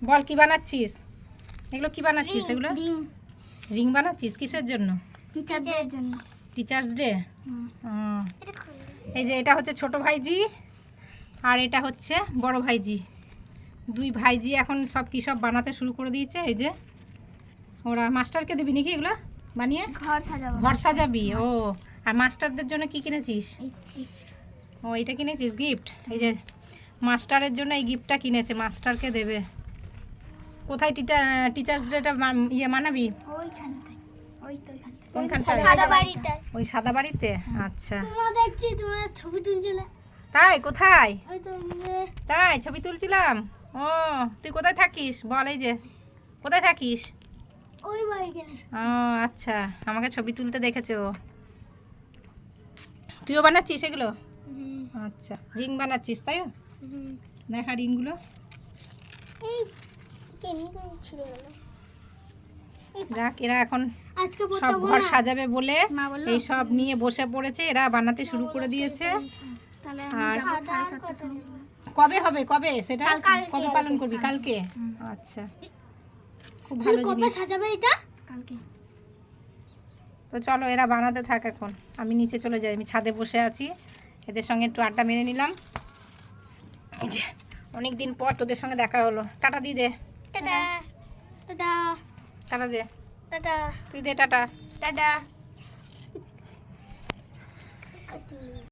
বল কি বানাচ্ছিস? এগুলো কি বানাচ্ছিস? এগুলো রিং রিং বানাচ্ছিস কিসের জন্য? টিচারদের জন্য। Teachers day. এটা খুলে এই যে এটা হচ্ছে ছোট ভাইজি আর এটা হচ্ছে বড় ভাইজি। দুই ভাইজি এখন সব কী সব বানাতে শুরু করে দিয়েছে। এই যে ওরা মাস্টারকে দিবি নাকি এগুলো বানিয়ে? ঘর সাজাবো। ঘর সাজাবি। ও আর মাস্টারদের জন্য কি কিনেছিস? এই ও এটা কিনেছিস গিফট। এই যে মাস্টারের জন্য এই গিফটটা কিনেছে, মাস্টারকে দেবে। কোথায় টিচার্স ডেটা ইয়ে মানাবি? ওইখানটায়, ওই তো ওইখানটায়। কোনখানটায়? সাদা বাড়িটায়। ওই সাদা বাড়িতে। আচ্ছা তোমরা দেখছি তোমার ছবি তুলছিলে। তাই? কোথায়? ওই তো তাই ছবি তুলছিলাম। ও তুই কোথায় থাকিস বল? এই যে কোথায় থাকিস? ওই বাড়ি গেলে। ও আচ্ছা, আমাকে ছবি তুলতে দেখেছো। তুইও বানাচ্ছিস এগুলো? আচ্ছা রিং বানাচ্ছিস তাই? দেখা রিংগুলো। এই কেমিক্যাল ছিঁড়ে গেল। যাক এরা এখন আজকে সব পড়তে ঘর সাজাবে বলে মা বললো এই সব নিয়ে বসে পড়েছে, এরা বানাতে শুরু করে দিয়েছে। তাহলে আর 7:30টার সময় চলে আসবো। কবে হবে? কবে সেটা কালকে। কবে পালন করবি? কালকে। আচ্ছা খুব ভালো কবে জিনিস। সাজাবে এটা? কালকে। তো চলো এরা বানাতে থাক, এখন আমি নিচে চলে যাই। আমি ছাদে বসে আছি, এদের সঙ্গে একটু আড্ডা মেরে নিলাম। এই যে অনেক দিন পর তোদের সঙ্গে দেখা হলো। টাটা দি দে। টাটা টাটা টাটা দে। টাটা তুই দে টাটা। টাটা।